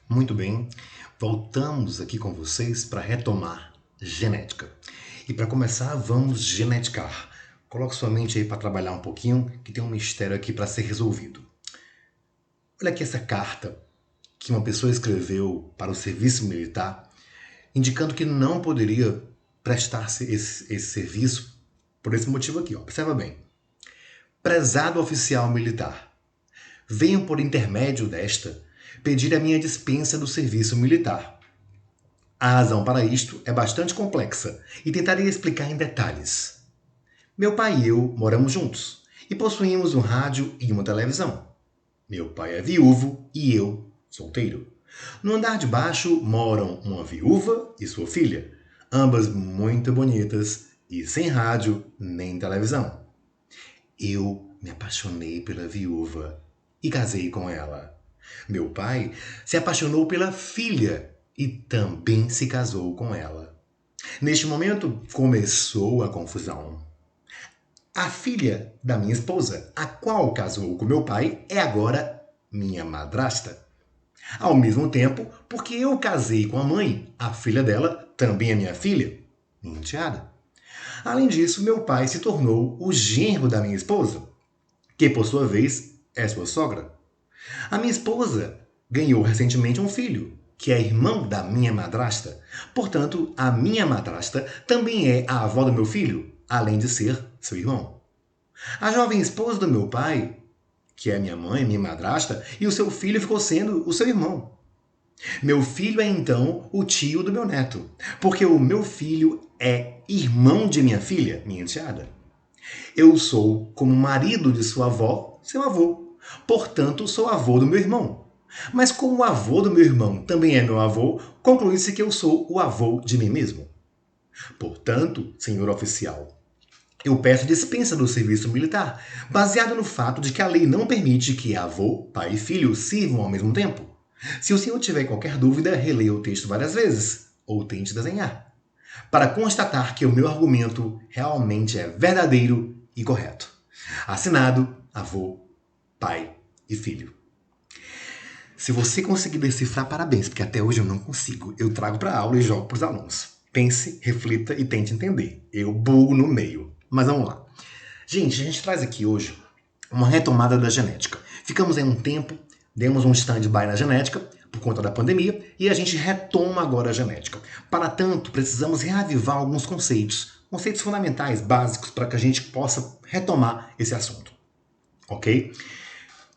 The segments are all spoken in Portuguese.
Muito bem, voltamos aqui com vocês para retomar genética. E para começar, vamos geneticar. Coloque sua mente aí para trabalhar um pouquinho, que tem um mistério aqui para ser resolvido. Olha aqui essa carta que uma pessoa escreveu para o serviço militar, indicando que não poderia prestar esse serviço por esse motivo aqui. Ó. Observa bem. Prezado oficial militar, venho por intermédio desta pedir a minha dispensa do serviço militar. A razão para isto é bastante complexa e tentarei explicar em detalhes. Meu pai e eu moramos juntos e possuímos um rádio e uma televisão. Meu pai é viúvo e eu solteiro. No andar de baixo moram uma viúva e sua filha, ambas muito bonitas e sem rádio nem televisão. Eu me apaixonei pela viúva e casei com ela. Meu pai se apaixonou pela filha e também se casou com ela. Neste momento começou a confusão. A filha da minha esposa, a qual casou com meu pai, é agora minha madrasta. Ao mesmo tempo, porque eu casei com a mãe, a filha dela também é minha filha, minha enteada. Além disso, meu pai se tornou o genro da minha esposa, que por sua vez é sua sogra. A minha esposa ganhou recentemente um filho, que é irmão da minha madrasta. Portanto, a minha madrasta também é a avó do meu filho, além de ser seu irmão. A jovem esposa do meu pai, que é minha mãe, minha madrasta, e o seu filho ficou sendo o seu irmão. Meu filho é então o tio do meu neto, porque o meu filho é irmão de minha filha, minha enteada. Eu sou, como marido de sua avó, seu avô. Portanto, sou avô do meu irmão. Mas como o avô do meu irmão também é meu avô, conclui-se que eu sou o avô de mim mesmo. Portanto, senhor oficial, eu peço dispensa do serviço militar, baseado no fato de que a lei não permite que avô, pai e filho sirvam ao mesmo tempo. Se o senhor tiver qualquer dúvida, releia o texto várias vezes, ou tente desenhar, para constatar que o meu argumento realmente é verdadeiro e correto. Assinado, avô, pai e filho. Se você conseguir decifrar, parabéns, porque até hoje eu não consigo. Eu trago para a aula e jogo para os alunos. Pense, reflita e tente entender. Eu bugo no meio. Mas vamos lá. Gente, a gente traz aqui hoje uma retomada da genética. Ficamos em um tempo, demos um stand-by na genética por conta da pandemia e a gente retoma agora a genética. Para tanto, precisamos reavivar alguns conceitos fundamentais, básicos, para que a gente possa retomar esse assunto. Ok?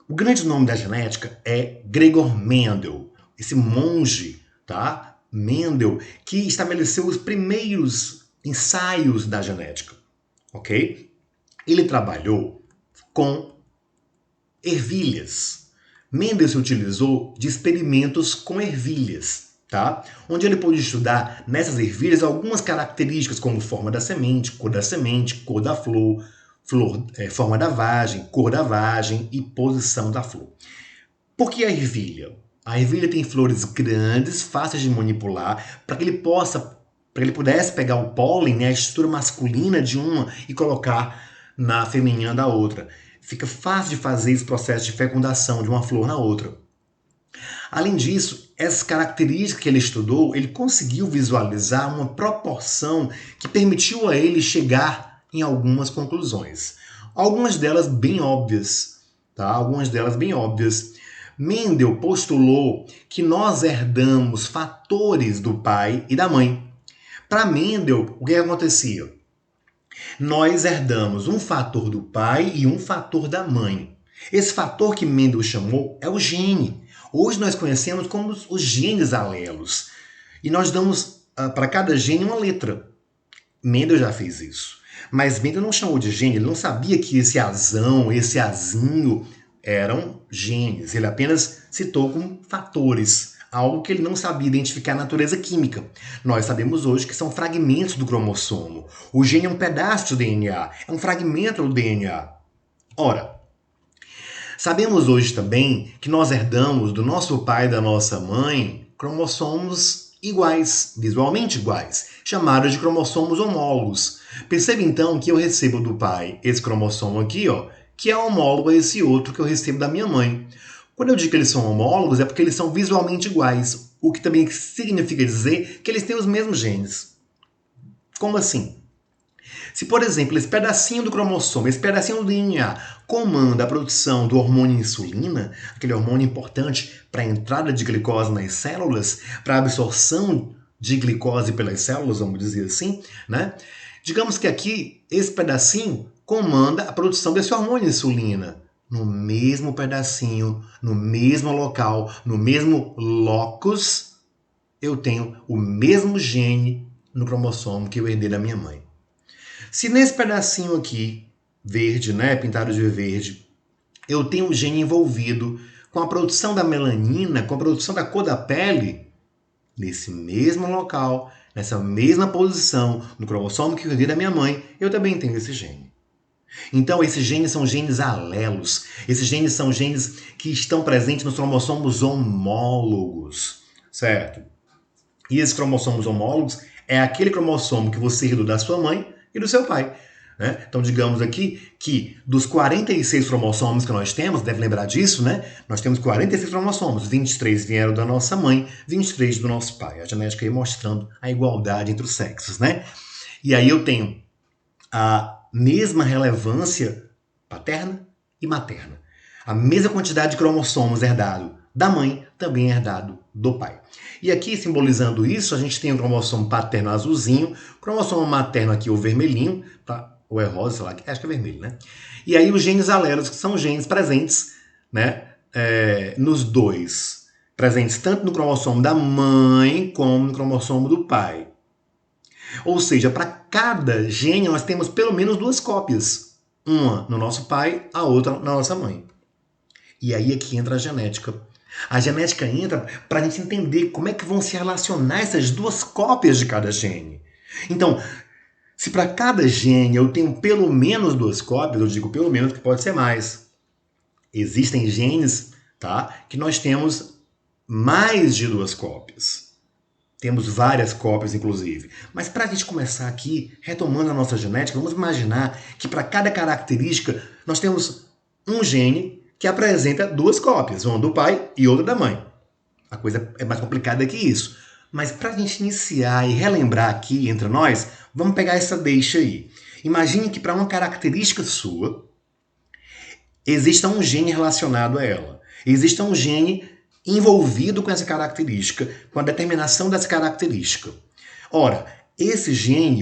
O grande nome da genética é Gregor Mendel, esse monge, tá? Mendel, que estabeleceu os primeiros ensaios da genética, ok? Ele trabalhou com ervilhas. Mendel se utilizou de experimentos com ervilhas, tá? Onde ele pôde estudar nessas ervilhas algumas características como forma da semente, cor da flor, forma da vagem, cor da vagem e posição da flor. Por que a ervilha? A ervilha tem flores grandes, fáceis de manipular, para que ele pudesse pegar o pólen, né, a estrutura masculina de uma e colocar na feminina da outra. Fica fácil de fazer esse processo de fecundação de uma flor na outra. Além disso, essas características que ele estudou, ele conseguiu visualizar uma proporção que permitiu a ele chegar em algumas conclusões. Algumas delas bem óbvias, tá? Algumas delas bem óbvias. Mendel postulou que nós herdamos fatores do pai e da mãe. Para Mendel, o que acontecia? Nós herdamos um fator do pai e um fator da mãe. Esse fator que Mendel chamou é o gene. Hoje nós conhecemos como os genes alelos. E nós damos para cada gene uma letra. Mendel já fez isso. Mas Mendel não chamou de gene, ele não sabia que esse azão, esse azinho eram genes. Ele apenas citou como fatores, algo que ele não sabia identificar a natureza química. Nós sabemos hoje que são fragmentos do cromossomo. O gene é um pedaço do DNA, é um fragmento do DNA. Ora, sabemos hoje também que nós herdamos do nosso pai e da nossa mãe cromossomos iguais, visualmente iguais, chamados de cromossomos homólogos. Perceba então que eu recebo do pai esse cromossomo aqui, ó, que é homólogo a esse outro que eu recebo da minha mãe. Quando eu digo que eles são homólogos, é porque eles são visualmente iguais, o que também significa dizer que eles têm os mesmos genes. Como assim? Se, por exemplo, esse pedacinho do cromossomo, esse pedacinho do DNA, comanda a produção do hormônio insulina, aquele hormônio importante para a entrada de glicose nas células, para a absorção de glicose pelas células, vamos dizer assim, né? Digamos que aqui, esse pedacinho comanda a produção desse hormônio insulina. No mesmo pedacinho, no mesmo local, no mesmo locus, eu tenho o mesmo gene no cromossomo que eu herdei da minha mãe. Se nesse pedacinho aqui, verde, né, pintado de verde, eu tenho um gene envolvido com a produção da melanina, com a produção da cor da pele, nesse mesmo local, nessa mesma posição, no cromossomo que eu herdei da minha mãe, eu também tenho esse gene. Então, esses genes são genes alelos. Esses genes são genes que estão presentes nos cromossomos homólogos, certo? E esses cromossomos homólogos é aquele cromossomo que você herdou da sua mãe e do seu pai. Né? Então, digamos aqui que dos 46 cromossomos que nós temos, deve lembrar disso, né? Nós temos 46 cromossomos, 23 vieram da nossa mãe, 23 do nosso pai. A genética aí mostrando a igualdade entre os sexos, né? E aí eu tenho a mesma relevância paterna e materna. A mesma quantidade de cromossomos herdado da mãe, também herdado do pai. E aqui, simbolizando isso, a gente tem o cromossomo paterno azulzinho, cromossomo materno aqui o vermelhinho, ou é rosa, sei lá, acho que é vermelho, né? E aí os genes alelos, que são genes presentes, né, nos dois. Presentes tanto no cromossomo da mãe como no cromossomo do pai. Ou seja, para cada gene nós temos pelo menos duas cópias. Uma no nosso pai, a outra na nossa mãe. E aí é que entra a genética. A genética entra para a gente entender como é que vão se relacionar essas duas cópias de cada gene. Então, se para cada gene eu tenho pelo menos duas cópias, eu digo pelo menos que pode ser mais. Existem genes, tá, que nós temos mais de duas cópias. Temos várias cópias, inclusive. Mas para a gente começar aqui, retomando a nossa genética, vamos imaginar que para cada característica nós temos um gene que apresenta duas cópias, uma do pai e outra da mãe. A coisa é mais complicada que isso. Mas para a gente iniciar e relembrar aqui entre nós, vamos pegar essa deixa aí. Imagine que para uma característica sua, exista um gene relacionado a ela. Exista um gene envolvido com essa característica, com a determinação dessa característica. Ora,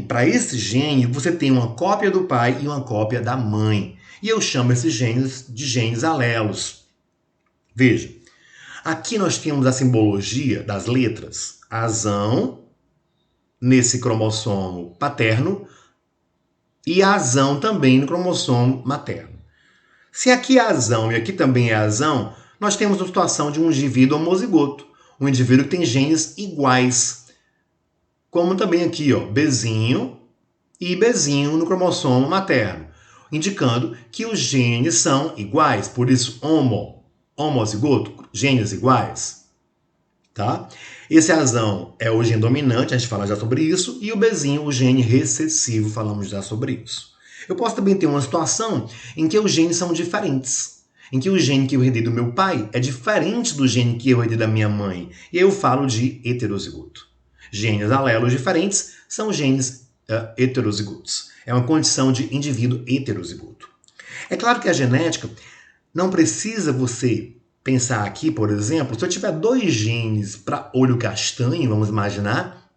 para esse gene, você tem uma cópia do pai e uma cópia da mãe. E eu chamo esses genes de genes alelos. Veja, aqui nós temos a simbologia das letras. Azão, nesse cromossomo paterno, e azão também no cromossomo materno. Se aqui é azão e aqui também é azão, nós temos a situação de um indivíduo homozigoto, um indivíduo que tem genes iguais. Como também aqui, ó, Bzinho e Bzinho no cromossomo materno, indicando que os genes são iguais, por isso homozigoto, genes iguais. Tá? Esse azão é o gene dominante, a gente fala já sobre isso, e o Bzinho, o gene recessivo, falamos já sobre isso. Eu posso também ter uma situação em que os genes são diferentes. Em que o gene que eu herdei do meu pai é diferente do gene que eu herdei da minha mãe. E aí eu falo de heterozigoto. Genes alelos diferentes são genes heterozigotos. É uma condição de indivíduo heterozigoto. É claro que a genética não precisa você pensar aqui, por exemplo, se eu tiver dois genes para olho castanho, vamos imaginar,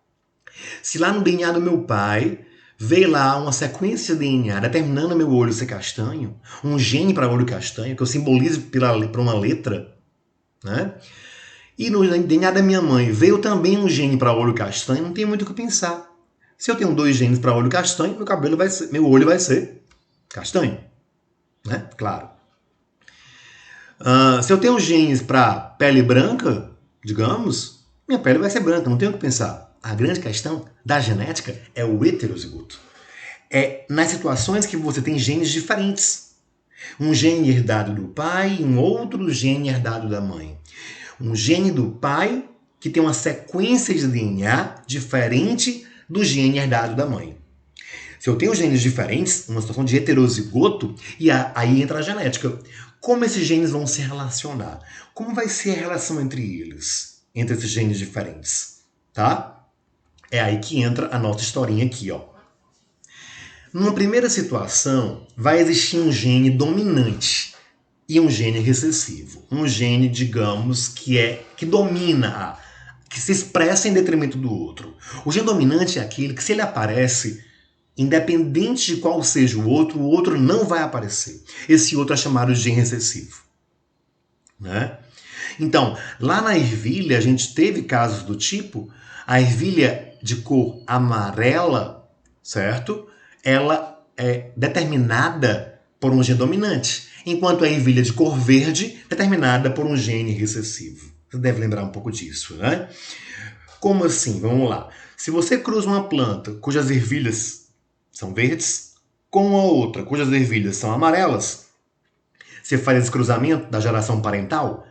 se lá no DNA do meu pai veio lá uma sequência de DNA determinando meu olho ser castanho, um gene para olho castanho, que eu simbolizo por uma letra, né? E no DNA da minha mãe veio também um gene para olho castanho, não tem muito o que pensar. Se eu tenho dois genes para olho castanho, meu olho vai ser castanho, né? Claro. Se eu tenho genes para pele branca, digamos, minha pele vai ser branca, não tenho o que pensar. A grande questão da genética é o heterozigoto. É nas situações que você tem genes diferentes. Um gene herdado do pai e um outro gene herdado da mãe. Um gene do pai que tem uma sequência de DNA diferente do gene herdado da mãe. Se eu tenho genes diferentes, uma situação de heterozigoto, e aí entra a genética. Como esses genes vão se relacionar? Como vai ser a relação entre eles? Entre esses genes diferentes, tá? É aí que entra a nossa historinha aqui, ó. Numa primeira situação, vai existir um gene dominante e um gene recessivo. Um gene, digamos, que domina, que se expressa em detrimento do outro. O gene dominante é aquele que, se ele aparece, independente de qual seja o outro não vai aparecer. Esse outro é chamado de gene recessivo, né? Então, lá na ervilha, a gente teve casos do tipo, a ervilha de cor amarela, certo? Ela é determinada por um gene dominante, enquanto a ervilha de cor verde é determinada por um gene recessivo. Você deve lembrar um pouco disso, né? Como assim? Vamos lá. Se você cruza uma planta cujas ervilhas são verdes com a outra cujas ervilhas são amarelas, você faz esse cruzamento da geração parental.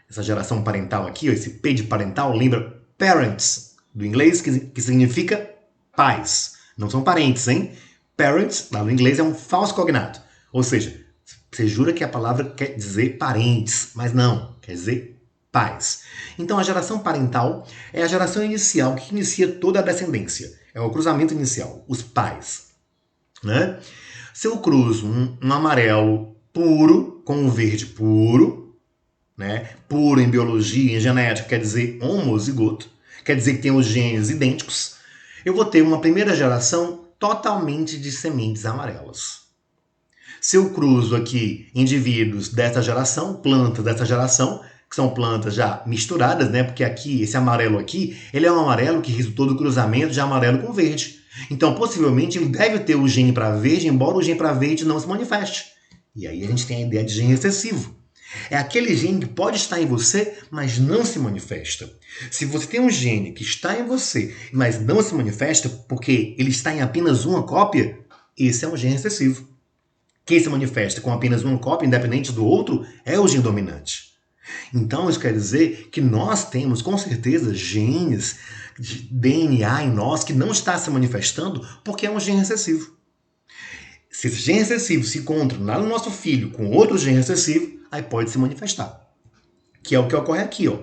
Essa geração parental aqui, ó, esse P de parental, lembra parents, do inglês, que significa pais. Não são parentes, hein? Parents, lá no inglês, é um falso cognado. Ou seja, você jura que a palavra quer dizer parentes, mas não, quer dizer pais. Então a geração parental é a geração inicial que inicia toda a descendência. É o cruzamento inicial, os pais, né? Se eu cruzo um amarelo puro com um verde puro, né? Puro em biologia, em genética, quer dizer homozigoto, quer dizer que tem os genes idênticos, eu vou ter uma primeira geração totalmente de sementes amarelas. Se eu cruzo aqui indivíduos dessa geração, plantas dessa geração, que são plantas já misturadas, né? Porque aqui, esse amarelo aqui, ele é um amarelo que resultou do cruzamento de amarelo com verde. Então, possivelmente, ele deve ter o gene para verde, embora o gene para verde não se manifeste. E aí a gente tem a ideia de gene recessivo. É aquele gene que pode estar em você, mas não se manifesta. Se você tem um gene que está em você, mas não se manifesta porque ele está em apenas uma cópia, esse é um gene recessivo. Quem se manifesta com apenas uma cópia, independente do outro, é o gene dominante. Então, isso quer dizer que nós temos, com certeza, genes de DNA em nós que não está se manifestando porque é um gene recessivo. Se esse gene recessivo se encontra lá no nosso filho com outro gene recessivo, aí pode se manifestar. Que é o que ocorre aqui, ó.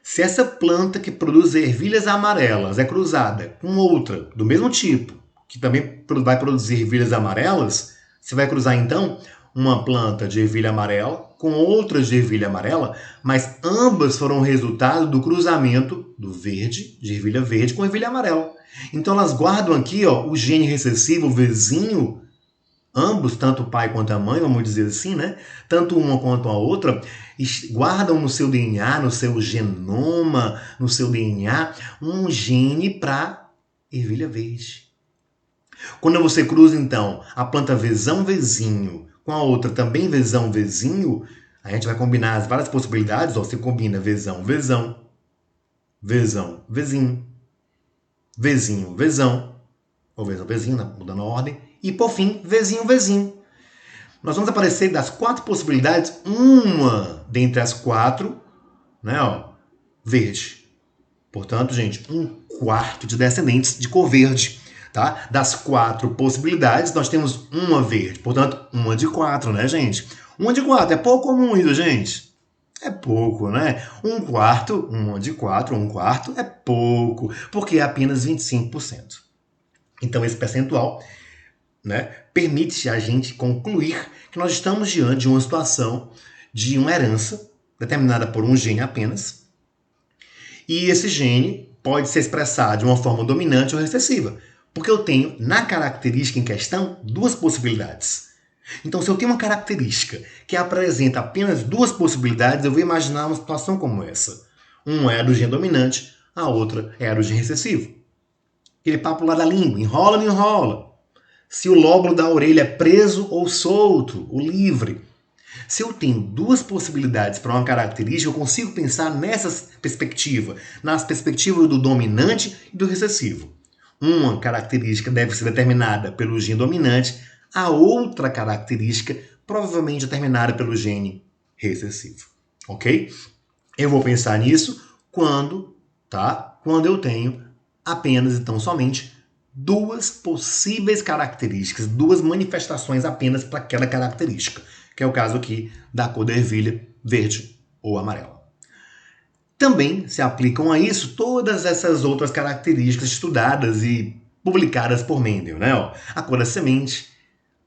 Se essa planta que produz ervilhas amarelas é cruzada com outra do mesmo tipo, que também vai produzir ervilhas amarelas, você vai cruzar então uma planta de ervilha amarela com outra de ervilha amarela, mas ambas foram resultado do cruzamento do verde, de ervilha verde, com ervilha amarela. Então elas guardam aqui, ó, o gene recessivo, o vizinho, ambos, tanto o pai quanto a mãe, vamos dizer assim, né? Tanto uma quanto a outra, guardam no seu DNA, no seu genoma, no seu DNA, um gene para ervilha verde. Quando você cruza, então, a planta vezão-vezinho com a outra também vezão-vezinho, a gente vai combinar as várias possibilidades. Ó, você combina vezão-vezão, vezão-vezinho, vezinho-vezão, ou vezão-vezinho, mudando a ordem, e, por fim, vezinho-vezinho. Nós vamos aparecer das 4 possibilidades, uma dentre as 4, né, ó, verde. Portanto, gente, 1/4 de descendentes de cor verde. Tá? Das 4 possibilidades, nós temos uma verde. Portanto, uma de 4, né, gente? Uma de 4 é pouco ou muito, gente? É pouco, né? 1/4, uma de 4, 1/4 é pouco, porque é apenas 25%. Então, esse percentual, né, permite a gente concluir que nós estamos diante de uma situação de uma herança determinada por um gene apenas, e esse gene pode se expressar de uma forma dominante ou recessiva, porque eu tenho, na característica em questão, 2 possibilidades. Então, se eu tenho uma característica que apresenta apenas 2 possibilidades, eu vou imaginar uma situação como essa. Uma é a do gene dominante, a outra é a do gene recessivo. Aquele papo lá da língua, enrola ou não enrola? Se o lóbulo da orelha é preso ou solto, ou livre. Se eu tenho 2 possibilidades para uma característica, eu consigo pensar nessa perspectiva, nas perspectivas do dominante e do recessivo. Uma característica deve ser determinada pelo gene dominante, a outra característica provavelmente determinada pelo gene recessivo. Ok? Eu vou pensar nisso quando eu tenho apenas, então, somente 2 possíveis características, 2 manifestações apenas para aquela característica. que é o caso aqui da cor da ervilha verde ou amarela. Também se aplicam a isso todas essas outras características estudadas e publicadas por Mendel, né? A cor da semente,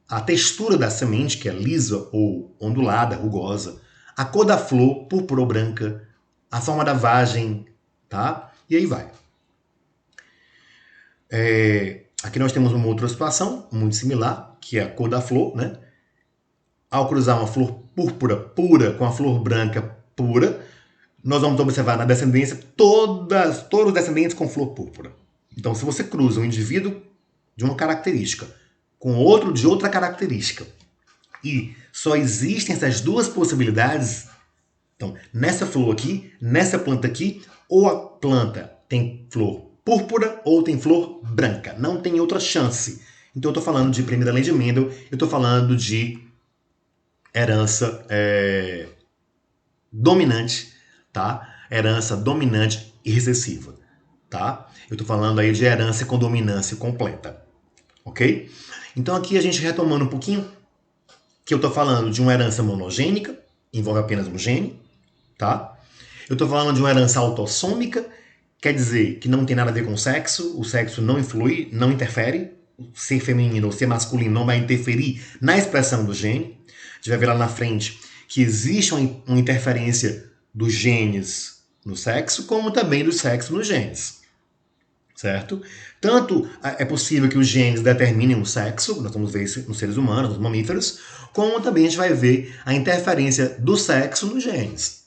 a textura da semente, que é lisa ou ondulada, rugosa, a cor da flor, púrpura ou branca, a forma da vagem, tá? E aí vai. Aqui nós temos uma outra situação muito similar, que é a cor da flor, né? Ao cruzar uma flor púrpura pura com a flor branca pura, nós vamos observar na descendência todos os descendentes com flor púrpura. Então, se você cruza um indivíduo de uma característica com outro de outra característica e só existem essas duas possibilidades, então, nessa flor aqui, nessa planta aqui, ou a planta tem flor púrpura ou tem flor branca. Não tem outra chance. Então, eu estou falando de primeira lei de Mendel, eu estou falando de herança dominante, tá? Herança dominante e recessiva, tá? Eu estou falando aí de herança com dominância completa, ok? Então, aqui a gente retomando um pouquinho, que eu estou falando de uma herança monogênica, envolve apenas um gene, tá? Eu estou falando de uma herança autossômica, quer dizer que não tem nada a ver com o sexo não influi, não interfere, ser feminino ou ser masculino não vai interferir na expressão do gene. A gente vai ver lá na frente que existe uma interferência dos genes no sexo, como também do sexo nos genes, certo? Tanto é possível que os genes determinem o sexo, nós vamos ver isso nos seres humanos, nos mamíferos, como também a gente vai ver a interferência do sexo nos genes.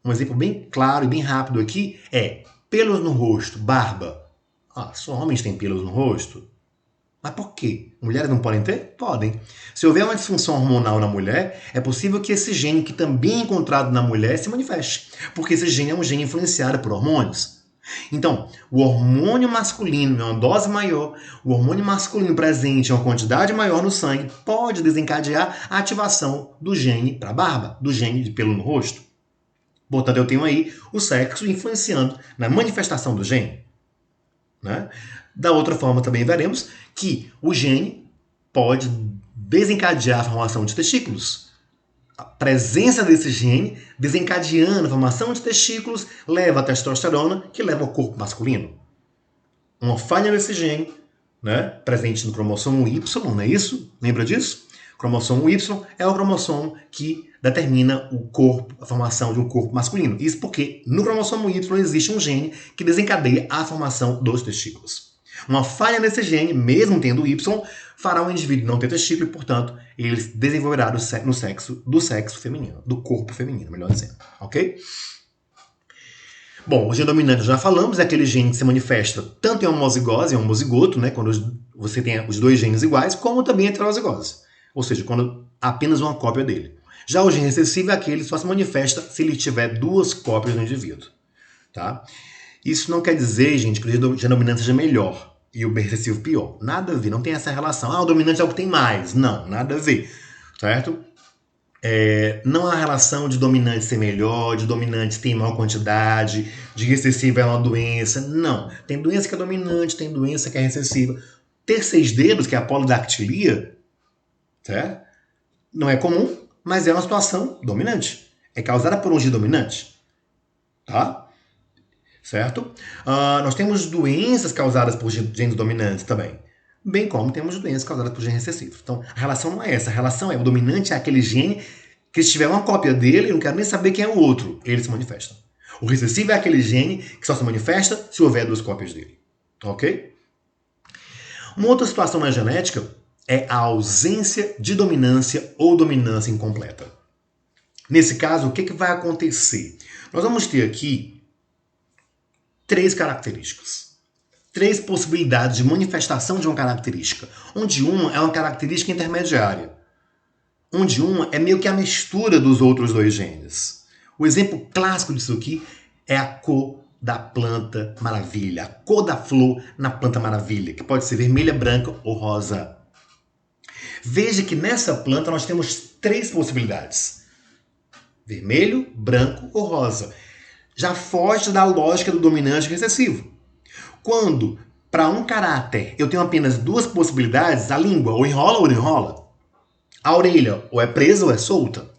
Um exemplo bem claro e bem rápido aqui é pelos no rosto, barba. Só homens têm pelos no rosto? Mas por quê? Mulheres não podem ter? Podem. Se houver uma disfunção hormonal na mulher, é possível que esse gene que também é encontrado na mulher se manifeste, porque esse gene é um gene influenciado por hormônios. Então, o hormônio masculino em uma dose maior, o hormônio masculino presente em uma quantidade maior no sangue, pode desencadear a ativação do gene para a barba, do gene de pelo no rosto. Portanto, eu tenho aí o sexo influenciando na manifestação do gene, né? Da outra forma, também veremos que o gene pode desencadear a formação de testículos. A presença desse gene desencadeando a formação de testículos leva a testosterona, que leva ao corpo masculino. Uma falha nesse gene, né, presente no cromossomo Y, não é isso? Lembra disso? O cromossomo Y é o cromossomo que determina o corpo, a formação de um corpo masculino. Isso porque no cromossomo Y existe um gene que desencadeia a formação dos testículos. Uma falha nesse gene, mesmo tendo Y, fará o indivíduo não ter testículo e, portanto, ele desenvolverá no sexo do sexo feminino, do corpo feminino, melhor dizendo, ok? Bom, o gene dominante já falamos, é aquele gene que se manifesta tanto em homozigose, em homozigoto, né, quando você tem os dois genes iguais, como também em heterozigose, ou seja, quando apenas uma cópia dele. Já o gene recessivo é aquele que só se manifesta se ele tiver duas cópias no indivíduo, tá? Isso não quer dizer, gente, que o gene dominante seja melhor e o recessivo pior. Nada a ver, não tem essa relação. O dominante é o que tem mais. Não, nada a ver, certo? Não há relação de dominante ser melhor, de dominante ter maior quantidade, de recessivo é uma doença. Não. Tem doença que é dominante, tem doença que é recessiva. Ter 6 dedos, que é a polidactilia, certo? Não é comum, mas é uma situação dominante. É causada por um gene dominante, tá? Certo? Nós temos doenças causadas por genes dominantes também, bem como temos doenças causadas por genes recessivos. Então, a relação não é essa. A relação é o dominante é aquele gene que se tiver uma cópia dele, eu não quero nem saber quem é o outro, ele se manifesta. O recessivo é aquele gene que só se manifesta se houver 2 cópias dele. Ok? Uma outra situação na genética é a ausência de dominância ou dominância incompleta. Nesse caso, o que vai acontecer? Nós vamos ter aqui 3 características. 3 possibilidades de manifestação de uma característica, onde uma é uma característica intermediária, onde uma é meio que a mistura dos outros 2 genes. O exemplo clássico disso aqui é a cor da planta maravilha, a cor da flor na planta maravilha, que pode ser vermelha, branca ou rosa. Veja que nessa planta nós temos 3 possibilidades: vermelho, branco ou rosa. Já foge da lógica do dominante e recessivo. Quando, para um caráter, eu tenho apenas 2 possibilidades, a língua ou enrola ou não enrola. A orelha ou é presa ou é solta.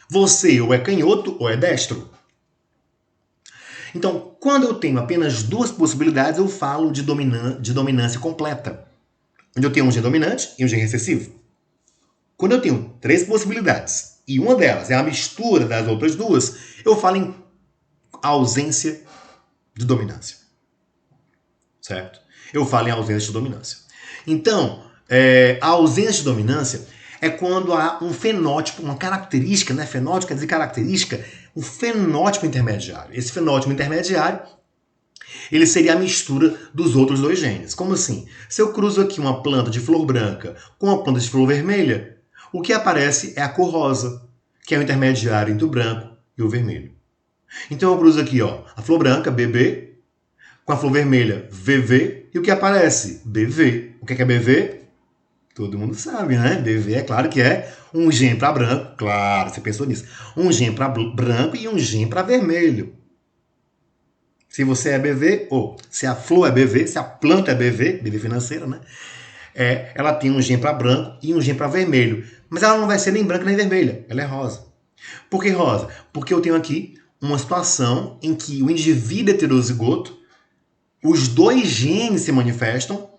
Você ou é canhoto ou é destro. Então, quando eu tenho apenas duas possibilidades, eu falo de dominância completa, onde eu tenho um gene dominante e um gene recessivo. Quando eu tenho três possibilidades e uma delas é a mistura das outras duas, eu falo em ausência de dominância. Certo? Eu falo em ausência de dominância. Então, a ausência de dominância é quando há um fenótipo, uma característica, né? Fenótipo quer dizer característica, um fenótipo intermediário. Esse fenótipo intermediário, ele seria a mistura dos outros dois genes. Como assim? Se eu cruzo aqui uma planta de flor branca com uma planta de flor vermelha, o que aparece é a cor rosa, que é o intermediário entre o branco e o vermelho. Então eu cruzo aqui, ó, a flor branca, BB, com a flor vermelha, VV, e o que aparece? BV. O que é BV? Todo mundo sabe, né? BV é claro que é um gene para branco, claro, você pensou nisso. Um gene para branco e um gene para vermelho. Se você é BV, ou se a flor é BV, se a planta é BV, BV financeira, né? Ela tem um gene para branco e um gene para vermelho. Mas ela não vai ser nem branca nem vermelha, ela é rosa. Por que rosa? Porque eu tenho aqui uma situação em que o indivíduo heterozigoto, os dois genes se manifestam,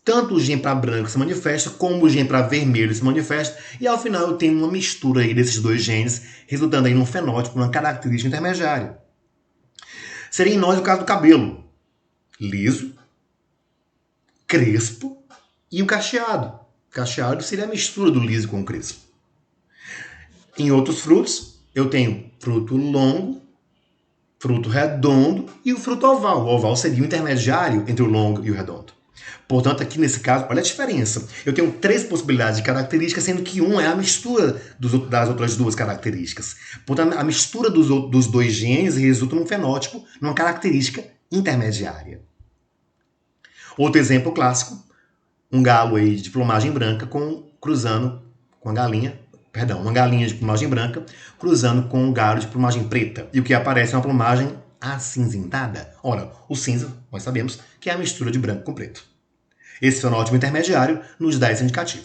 tanto o gene para branco se manifesta, como o gene para vermelho se manifesta, e ao final eu tenho uma mistura aí desses dois genes, resultando aí num fenótipo, numa característica intermediária. Seria em nós o caso do cabelo. Liso, crespo e o cacheado. Cacheado seria a mistura do liso com o crespo. Em outros frutos, eu tenho fruto longo, fruto redondo e o fruto oval. O oval seria o intermediário entre o longo e o redondo. Portanto, aqui nesse caso, olha a diferença. Eu tenho três possibilidades de características, sendo que uma é a mistura das outras duas características. Portanto, a mistura dos dois genes resulta num fenótipo, numa característica intermediária. Outro exemplo clássico, um galo aí de plumagem branca cruzando com uma galinha de plumagem branca cruzando com um galo de plumagem preta. E o que aparece é uma plumagem acinzentada. Ora, o cinza, nós sabemos que é a mistura de branco com preto. Esse fenótipo intermediário nos dá esse indicativo.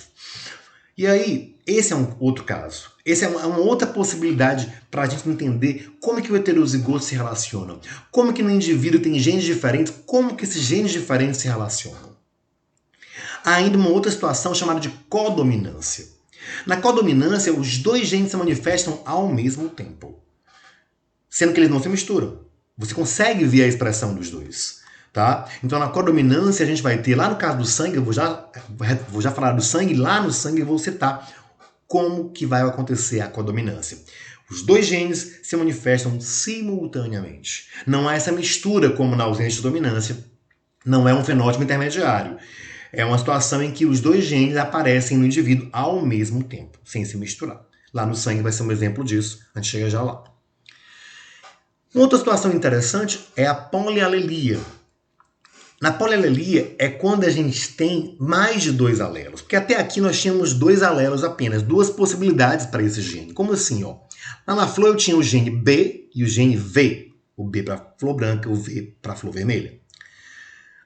E aí, esse é um outro caso. Essa é uma outra possibilidade para a gente entender como que o heterozigoto se relaciona. Como que no indivíduo tem genes diferentes, como que esses genes diferentes se relacionam. Há ainda uma outra situação chamada de codominância. Na codominância, os dois genes se manifestam ao mesmo tempo, sendo que eles não se misturam. Você consegue ver a expressão dos dois. Tá? Então, na codominância, a gente vai ter, lá no caso do sangue, eu vou já falar do sangue, lá no sangue eu vou citar como que vai acontecer a codominância. Os dois genes se manifestam simultaneamente. Não há essa mistura como na ausência de dominância, não é um fenótipo intermediário. É uma situação em que os dois genes aparecem no indivíduo ao mesmo tempo, sem se misturar. Lá no sangue vai ser um exemplo disso, a gente chega já lá. Uma outra situação interessante é a polialelia. Na polialelia é quando a gente tem mais de dois alelos. Porque até aqui nós tínhamos dois alelos apenas, duas possibilidades para esse gene. Como assim? Ó? Lá na flor eu tinha o gene B e o gene V. O B para flor branca, o V para flor vermelha.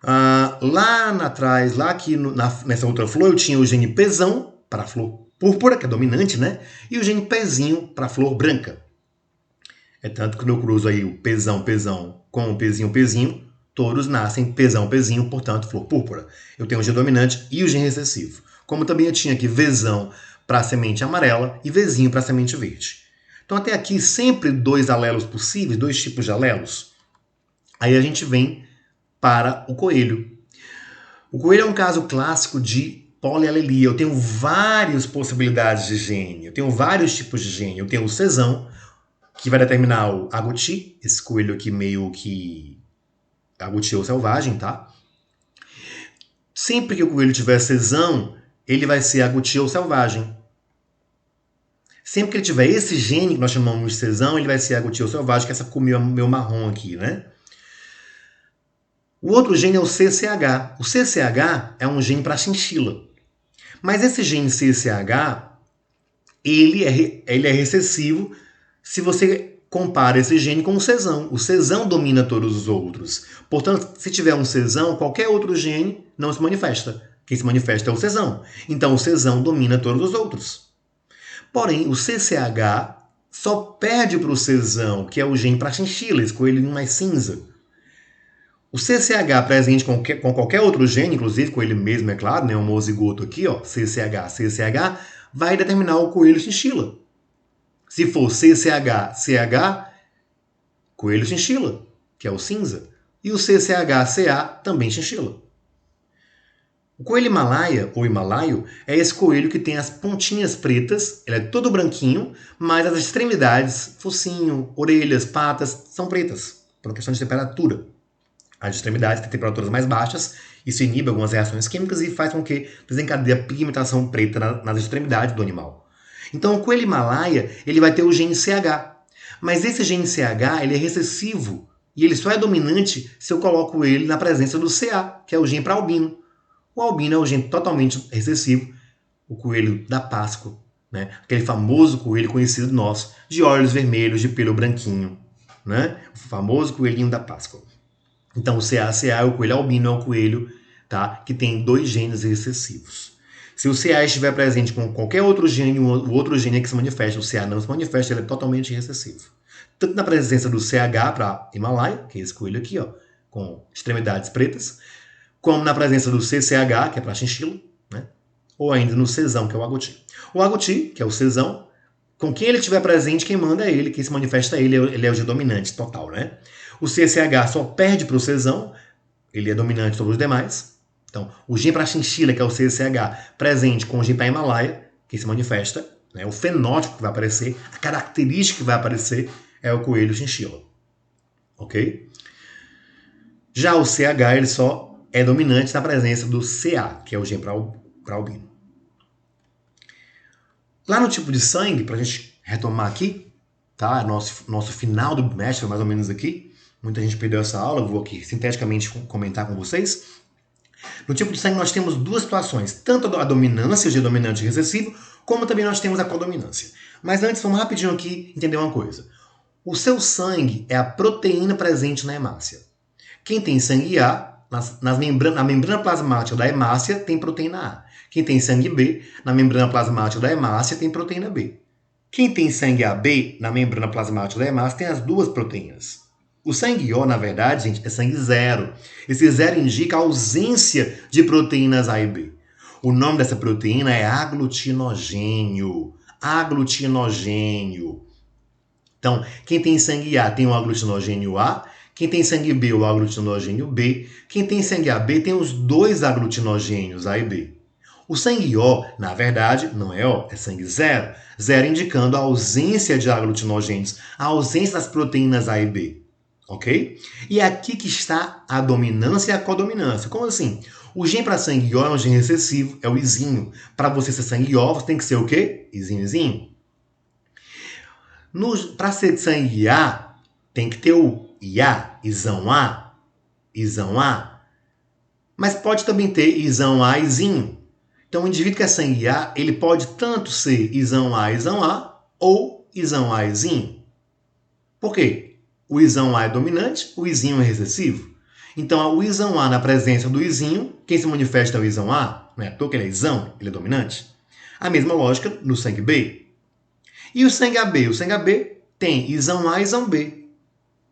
Lá atrás, lá aqui nessa outra flor, eu tinha o gene Pzão para flor púrpura, que é dominante, né? E o gene Pzinho para flor branca. É tanto que quando eu cruzo aí o Pzão com o Pzinho, todos nascem Pzão, portanto, flor púrpura. Eu tenho o gene dominante e o gene recessivo. Como também eu tinha aqui Vzão para a semente amarela e Vzinho para a semente verde. Então, até aqui, sempre dois alelos possíveis, dois tipos de alelos. Aí a gente vem para o coelho. O coelho é um caso clássico de polialelia. Eu tenho várias possibilidades de gene, eu tenho vários tipos de gene. Eu tenho o Czão, que vai determinar o agouti, esse coelho aqui meio que agouti ou selvagem, tá? Sempre que o coelho tiver Czão, ele vai ser agouti ou selvagem. Sempre que ele tiver esse gene que nós chamamos de Czão, ele vai ser agouti ou selvagem, que é essa cor meio marrom aqui, né? O outro gene é o CCH. O CCH é um gene para chinchila. Mas esse gene CCH, ele é recessivo se você compara esse gene com o Czão. O Czão domina todos os outros. Portanto, se tiver um Czão, qualquer outro gene não se manifesta. Quem se manifesta é o Czão. Então o Czão domina todos os outros. Porém, o CCH só perde para o Czão, que é o gene para chinchila, esse coelhinho mais cinza. O CCH presente com qualquer outro gene, inclusive com ele mesmo, é claro, né, um homozigoto aqui, ó, CCH, vai determinar o coelho chinchila. Se for CCH, coelho chinchila, que é o cinza. E o CCH-CA também chinchila. O coelho Himalaia, ou himalaio, é esse coelho que tem as pontinhas pretas, ele é todo branquinho, mas as extremidades, focinho, orelhas, patas, são pretas, por uma questão de temperatura. As extremidades têm temperaturas mais baixas, isso inibe algumas reações químicas e faz com que desencadeie a pigmentação preta nas extremidades do animal. Então, o coelho Himalaia, ele vai ter o gene CH. Mas esse gene CH, ele é recessivo e ele só é dominante se eu coloco ele na presença do CA, que é o gene para albino. O albino é o gene totalmente recessivo, o coelho da Páscoa, né? Aquele famoso coelho conhecido nosso, de olhos vermelhos, de pelo branquinho, né? O famoso coelhinho da Páscoa. Então o CA, o coelho albino, é o coelho, tá, que tem 2 genes recessivos. Se o CA estiver presente com qualquer outro gene, o outro gene é que se manifesta, o CA não se manifesta, ele é totalmente recessivo. Tanto na presença do CH para Himalaia, que é esse coelho aqui, ó, com extremidades pretas, como na presença do CCH, que é para chinchila, né? Ou ainda no Czão, que é o agouti. O agouti, que é o Czão, com quem ele estiver presente, quem manda é ele, quem se manifesta é ele é o G dominante total, né? O CCH só perde para o Czão, ele é dominante sobre os demais. Então, o gene para chinchila, que é o CCH, presente com o gene para Himalaia, que se manifesta, né? O fenótipo que vai aparecer, a característica que vai aparecer é o coelho chinchila. Ok? Já o CH, ele só é dominante na presença do CA, que é o gene para albino. Lá no tipo de sangue, para a gente retomar aqui, tá? Nosso final do bimestre, mais ou menos aqui. Muita gente perdeu essa aula, eu vou aqui sinteticamente comentar com vocês. No tipo de sangue nós temos 2 situações, tanto a dominância, o G dominante recessivo, como também nós temos a codominância. Mas antes, vamos rapidinho aqui entender uma coisa. O seu sangue é a proteína presente na hemácia. Quem tem sangue A, na membrana plasmática da hemácia, tem proteína A. Quem tem sangue B, na membrana plasmática da hemácia, tem proteína B. Quem tem sangue AB, na membrana plasmática da hemácia, tem as 2 proteínas. O sangue O, na verdade, gente, é sangue zero. Esse zero indica a ausência de proteínas A e B. O nome dessa proteína é aglutinogênio. Aglutinogênio. Então, quem tem sangue A tem o aglutinogênio A, quem tem sangue B, o aglutinogênio B, quem tem sangue AB tem os 2 aglutinogênios A e B. O sangue O, na verdade, não é O, é sangue zero. Zero indicando a ausência de aglutinogênios, a ausência das proteínas A e B. Ok? E é aqui que está a dominância e a codominância. Como assim? O gene para sangue O é um gene recessivo, é o izinho. Para você ser sangue O, você tem que ser o quê? Izinho. Para ser sangue A, tem que ter o IA, Izão A. Mas pode também ter Izão A, Izinho. Então, o indivíduo que é sangue A, ele pode tanto ser Izão A, ou Izão A, Izinho. Por quê? O Izão A é dominante, o Izinho é recessivo. Então, o Izão A na presença do Izinho, quem se manifesta é o Izão A, não é à toa que ele é Izão, ele é dominante. A mesma lógica no sangue B. E o sangue AB? O sangue AB tem Izão A e Izão B.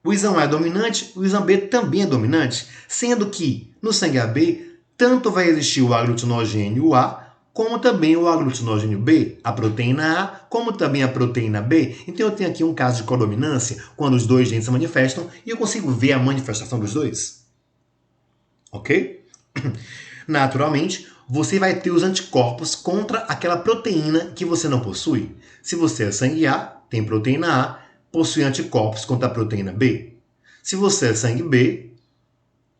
O Izão A é dominante, o Izão B também é dominante, sendo que no sangue AB tanto vai existir o aglutinogênio A, como também o aglutinogênio B, a proteína A, como também a proteína B. Então eu tenho aqui um caso de codominância, quando os 2 genes se manifestam e eu consigo ver a manifestação dos 2. Ok? Naturalmente, você vai ter os anticorpos contra aquela proteína que você não possui. Se você é sangue A, tem proteína A, possui anticorpos contra a proteína B. Se você é sangue B,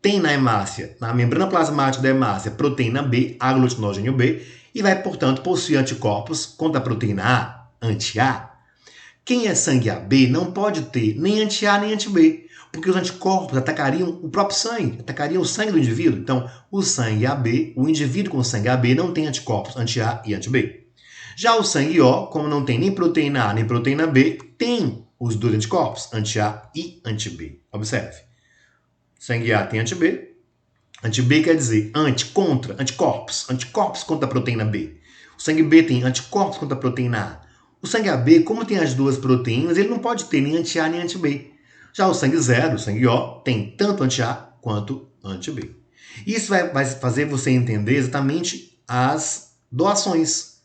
tem na hemácia, na membrana plasmática da hemácia, proteína B, aglutinogênio B, e vai, portanto, possuir anticorpos contra a proteína A, anti-A. Quem é sangue AB não pode ter nem anti-A nem anti-B, porque os anticorpos atacariam o próprio sangue, atacariam o sangue do indivíduo. Então, o sangue AB, o indivíduo com sangue AB não tem anticorpos anti-A e anti-B. Já o sangue O, como não tem nem proteína A nem proteína B, tem os 2 anticorpos, anti-A e anti-B. Observe. Sangue A tem anti-B, Anti-B quer dizer contra, anticorpos. Anticorpos contra a proteína B. O sangue B tem anticorpos contra a proteína A. O sangue AB, como tem as duas proteínas, ele não pode ter nem anti-A nem anti-B. Já o sangue zero, o sangue O, tem tanto anti-A quanto anti-B. Isso vai fazer você entender exatamente as doações.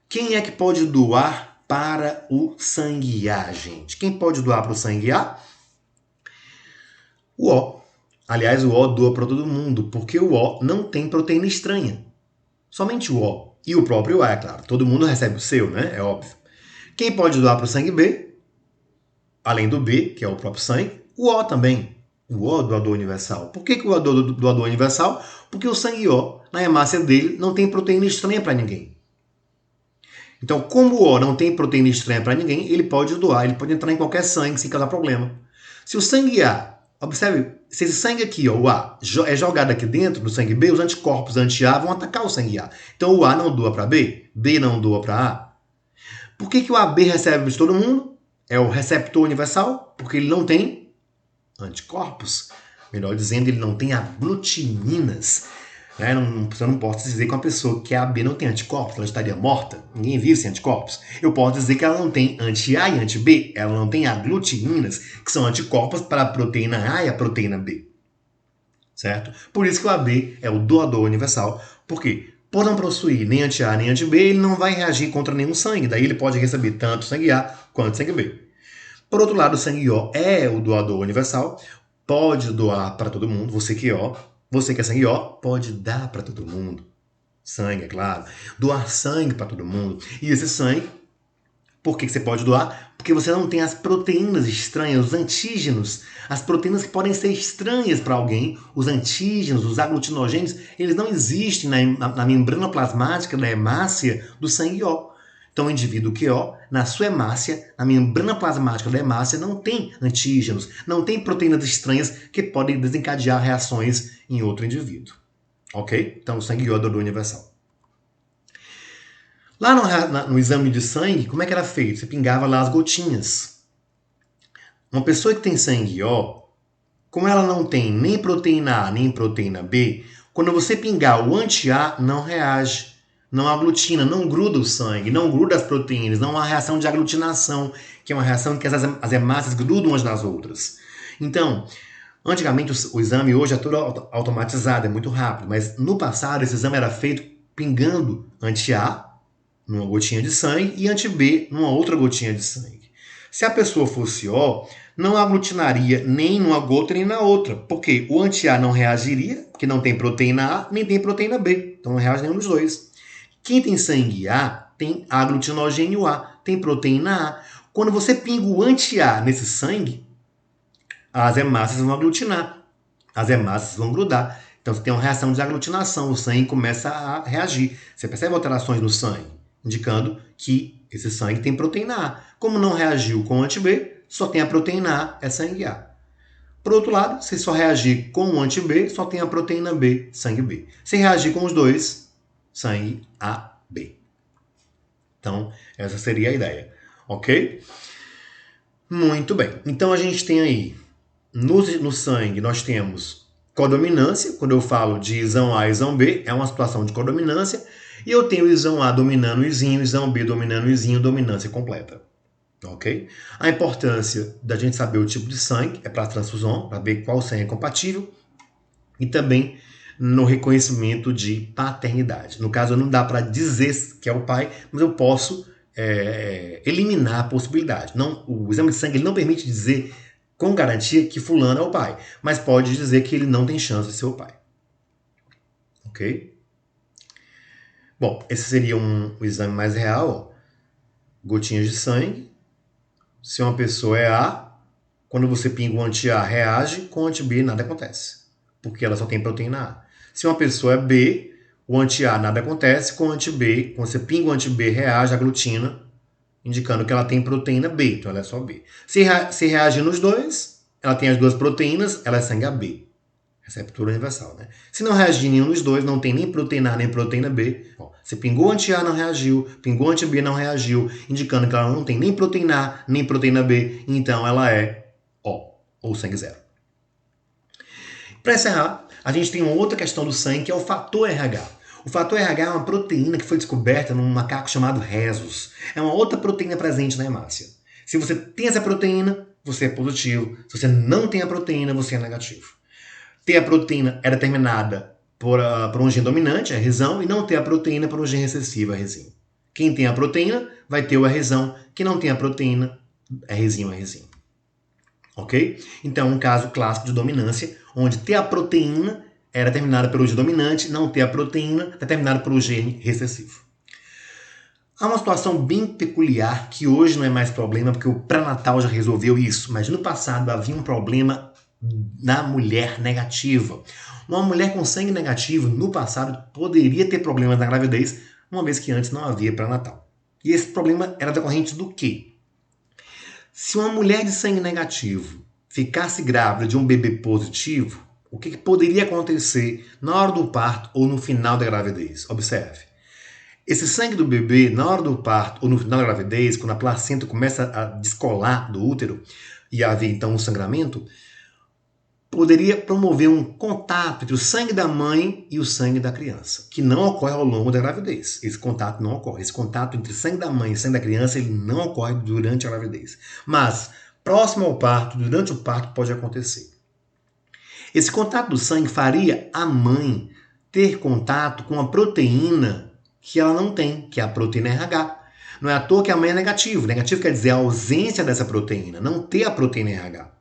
Quem é que pode doar para o sangue A, gente? Quem pode doar para o sangue A? O O. Aliás, o O doa para todo mundo, porque o O não tem proteína estranha. Somente o O. E o próprio O, é claro. Todo mundo recebe o seu, né? É óbvio. Quem pode doar para o sangue B? Além do B, que é o próprio sangue, o O também. O O, doador universal. Por que o O doador universal? Porque o sangue O, na hemácia dele, não tem proteína estranha para ninguém. Então, como o O não tem proteína estranha para ninguém, ele pode doar, ele pode entrar em qualquer sangue sem causar problema. Se o sangue A, observe, se esse sangue aqui, ó, o A, é jogado aqui dentro do sangue B, os anticorpos anti-A vão atacar o sangue A. Então o A não doa para B, B não doa para A. Por que o AB recebe de todo mundo? É o receptor universal, porque ele não tem anticorpos. Melhor dizendo, ele não tem aglutininas. Né? Você não pode dizer que uma pessoa que é AB não tem anticorpos, ela estaria morta. Ninguém vive sem anticorpos. Eu posso dizer que ela não tem anti-A e anti-B, ela não tem aglutininas, que são anticorpos para a proteína A e a proteína B. Certo? Por isso que o AB é o doador universal. Por quê? Por não possuir nem anti-A nem anti-B, ele não vai reagir contra nenhum sangue. Daí ele pode receber tanto sangue A quanto sangue B. Por outro lado, o sangue O é o doador universal. Pode doar para todo mundo. Você que é O, você que é sangue O, pode dar para todo mundo. Sangue, é claro. Doar sangue para todo mundo. E esse sangue, por que você pode doar? Porque você não tem as proteínas estranhas, os antígenos, as proteínas que podem ser estranhas para alguém, os antígenos, os aglutinogênios, eles não existem na membrana plasmática da hemácia do sangue O. Então, o indivíduo que O, na sua hemácia, na membrana plasmática da hemácia, não tem antígenos, não tem proteínas estranhas que podem desencadear reações em outro indivíduo. Ok? Então, o sangue O é doador universal. Lá no exame de sangue, como é que era feito? Você pingava lá as gotinhas. Uma pessoa que tem sangue O, como ela não tem nem proteína A nem proteína B, quando você pingar o anti-A, não reage, não aglutina, não gruda o sangue, não gruda as proteínas, não há uma reação de aglutinação, que é uma reação que as hemácias grudam umas nas outras. Então, antigamente o exame hoje é todo automatizado, é muito rápido, mas no passado esse exame era feito pingando anti-A numa gotinha de sangue e anti-B numa outra gotinha de sangue. Se a pessoa fosse O, não aglutinaria nem numa gota nem na outra, porque o anti-A não reagiria, porque não tem proteína A nem tem proteína B, então não reage nenhum dos dois. Quem tem sangue A tem aglutinogênio A, tem proteína A. Quando você pinga o anti-A nesse sangue, as hemácias vão aglutinar, as hemácias vão grudar. Então você tem uma reação de aglutinação, o sangue começa a reagir. Você percebe alterações no sangue, indicando que esse sangue tem proteína A. Como não reagiu com o anti-B, só tem a proteína A, é sangue A. Por outro lado, se só reagir com o anti-B, só tem a proteína B, sangue B. Se reagir com os dois, sangue AB. Então, essa seria a ideia. Ok? Muito bem. Então, a gente tem aí, no sangue, nós temos codominância. Quando eu falo de isão A e isão B, é uma situação de codominância. E eu tenho isão A dominando o izinho, isão B dominando o izinho, dominância completa. Ok? A importância da gente saber o tipo de sangue é para a transfusão, para ver qual sangue é compatível. E também no reconhecimento de paternidade. No caso, não dá para dizer que é o pai, mas eu posso eliminar a possibilidade. Não, o exame de sangue ele não permite dizer com garantia que fulano é o pai, mas pode dizer que ele não tem chance de ser o pai. Ok? Bom, esse seria o exame mais real. Ó. Gotinhas de sangue. Se uma pessoa é A, quando você pinga o anti-A reage, com o anti-B nada acontece, porque ela só tem proteína A. Se uma pessoa é B, o anti-A nada acontece, com o anti-B, quando você pinga o anti-B reage, aglutina, indicando que ela tem proteína B, então ela é só B. Se reagir nos dois, ela tem as duas proteínas, ela é sangue AB. Receptor universal, né? Se não reagir nenhum dos dois, não tem nem proteína A nem proteína B. Ó, se pingou anti-A, não reagiu. Pingou anti-B, não reagiu. Indicando que ela não tem nem proteína A, nem proteína B. Então ela é O, ou sangue zero. Para encerrar, a gente tem uma outra questão do sangue, que é o fator RH. O fator RH é uma proteína que foi descoberta num macaco chamado Rhesus. É uma outra proteína presente na hemácia. Se você tem essa proteína, você é positivo. Se você não tem a proteína, você é negativo. Ter a proteína é determinada por um gene dominante, a Rzão, e não ter a proteína por um gene recessivo, a Rzinho. Quem tem a proteína vai ter o Rzão. Quem não tem a proteína, é Rzinho, é Rzinho. Ok? Então, um caso clássico de dominância, onde ter a proteína é determinada pelo gene dominante, não ter a proteína determinada pelo gene recessivo. Há uma situação bem peculiar que hoje não é mais problema, porque o pré-natal já resolveu isso, mas no passado havia um problema na mulher negativa. Uma mulher com sangue negativo, no passado, poderia ter problemas na gravidez, uma vez que antes não havia pré-natal. E esse problema era decorrente do quê? Se uma mulher de sangue negativo ficasse grávida de um bebê positivo, o que poderia acontecer na hora do parto ou no final da gravidez? Observe. Esse sangue do bebê, na hora do parto ou no final da gravidez, quando a placenta começa a descolar do útero e haver então um sangramento, poderia promover um contato entre o sangue da mãe e o sangue da criança, que não ocorre ao longo da gravidez. Esse contato não ocorre. Esse contato entre sangue da mãe e sangue da criança, ele não ocorre durante a gravidez. Mas, próximo ao parto, durante o parto, pode acontecer. Esse contato do sangue faria a mãe ter contato com a proteína que ela não tem, que é a proteína RH. Não é à toa que a mãe é negativo. Negativo quer dizer a ausência dessa proteína, não ter a proteína RH.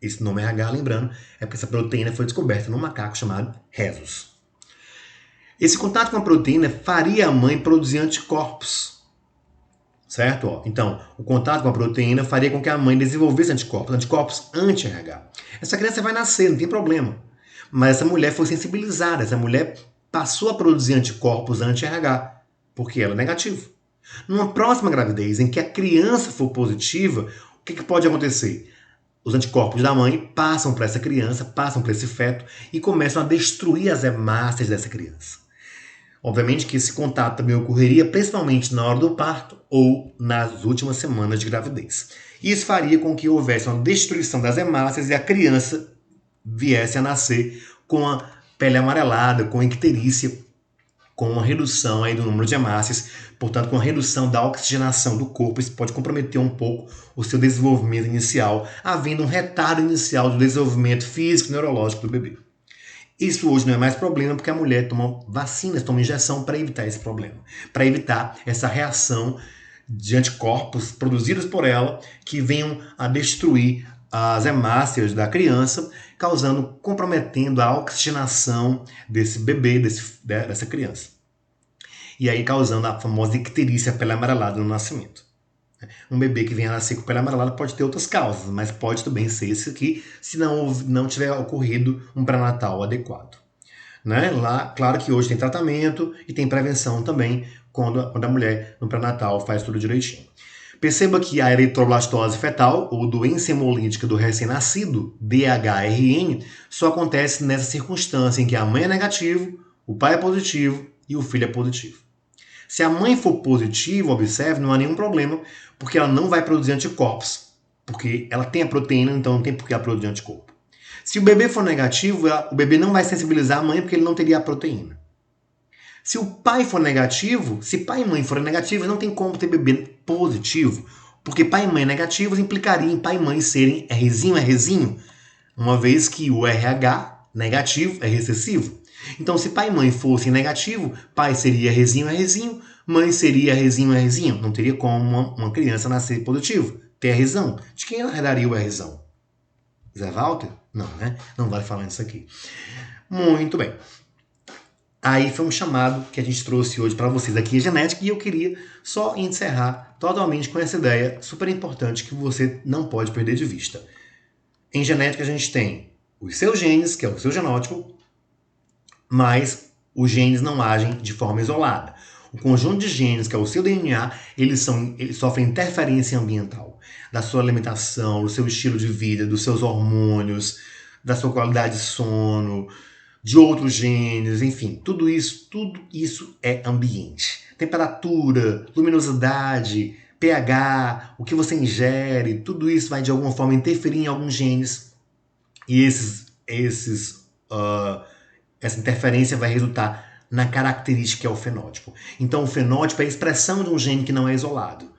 Esse nome RH, lembrando, é porque essa proteína foi descoberta num macaco chamado Rhesus. Esse contato com a proteína faria a mãe produzir anticorpos. Certo? Então, o contato com a proteína faria com que a mãe desenvolvesse anticorpos anti-RH. Essa criança vai nascer, não tem problema. Mas essa mulher foi sensibilizada, essa mulher passou a produzir anticorpos anti-RH, porque ela é negativa. Numa próxima gravidez, em que a criança for positiva, o que pode acontecer? Os anticorpos da mãe passam para essa criança, passam para esse feto e começam a destruir as hemácias dessa criança. Obviamente que esse contato também ocorreria principalmente na hora do parto ou nas últimas semanas de gravidez. Isso faria com que houvesse uma destruição das hemácias e a criança viesse a nascer com a pele amarelada, com icterícia, com uma redução aí do número de hemácias, portanto com a redução da oxigenação do corpo. Isso pode comprometer um pouco o seu desenvolvimento inicial, havendo um retardo inicial do desenvolvimento físico e neurológico do bebê. Isso hoje não é mais problema porque a mulher toma vacinas, toma injeção para evitar esse problema, para evitar essa reação de anticorpos produzidos por ela que venham a destruir as hemácias da criança, comprometendo a oxigenação desse bebê, dessa criança. E aí causando a famosa icterícia, pele amarelada no nascimento. Um bebê que venha a nascer com pele amarelada pode ter outras causas, mas pode também ser esse aqui, se não tiver ocorrido um pré-natal adequado. Né? Lá, claro que hoje tem tratamento e tem prevenção também quando a mulher no pré-natal faz tudo direitinho. Perceba que a eritroblastose fetal, ou doença hemolítica do recém-nascido, DHRN, só acontece nessa circunstância em que a mãe é negativo, o pai é positivo e o filho é positivo. Se a mãe for positiva, observe, não há nenhum problema, porque ela não vai produzir anticorpos, porque ela tem a proteína, então não tem por que ela produzir anticorpo. Se o bebê for negativo, o bebê não vai sensibilizar a mãe porque ele não teria a proteína. Se o pai for negativo, se pai e mãe forem negativos, não tem como ter bebê positivo, porque pai e mãe negativos implicaria em pai e mãe serem Rzinho, uma vez que o RH negativo é recessivo. Então, se pai e mãe fossem negativo, pai seria Rzinho, mãe seria Rzinho. Não teria como uma criança nascer positivo, ter Rzão. De quem ela herdaria o Rzão? Zé Walter? Não, né? Não vai falar isso aqui. Muito bem. Aí foi um chamado que a gente trouxe hoje para vocês aqui em genética e eu queria só encerrar totalmente com essa ideia super importante que você não pode perder de vista. Em genética a gente tem os seus genes, que é o seu genótipo, mas os genes não agem de forma isolada. O conjunto de genes, que é o seu DNA, eles sofrem interferência ambiental, da sua alimentação, do seu estilo de vida, dos seus hormônios, da sua qualidade de sono, de outros genes, enfim, tudo isso é ambiente. Temperatura, luminosidade, pH, o que você ingere, tudo isso vai de alguma forma interferir em alguns genes. E essa interferência vai resultar na característica que é o fenótipo. Então, o fenótipo é a expressão de um gene que não é isolado.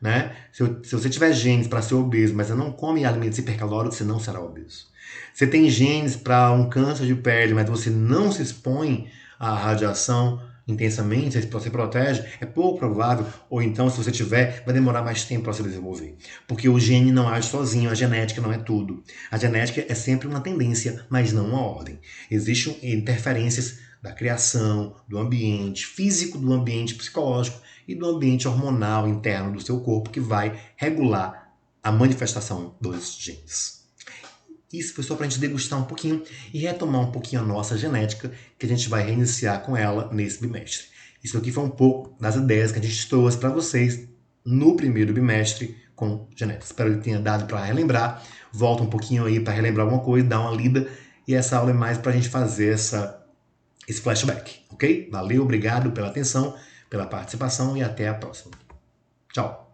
Né? Se você tiver genes para ser obeso, mas você não come alimentos hipercalóricos, você não será obeso. Você tem genes para um câncer de pele, mas você não se expõe à radiação intensamente, você protege, é pouco provável, ou então, se você tiver, vai demorar mais tempo para se desenvolver. Porque o gene não age sozinho, a genética não é tudo. A genética é sempre uma tendência, mas não uma ordem. Existem interferências da criação, do ambiente físico, do ambiente psicológico e do ambiente hormonal interno do seu corpo que vai regular a manifestação dos genes. Isso foi só para a gente degustar um pouquinho e retomar um pouquinho a nossa genética, que a gente vai reiniciar com ela nesse bimestre. Isso aqui foi um pouco das ideias que a gente trouxe para vocês no primeiro bimestre com genética. Espero que tenha dado para relembrar. Volta um pouquinho aí para relembrar alguma coisa, dá uma lida. E essa aula é mais para a gente fazer esse flashback, ok? Valeu, obrigado pela atenção, pela participação e até a próxima. Tchau!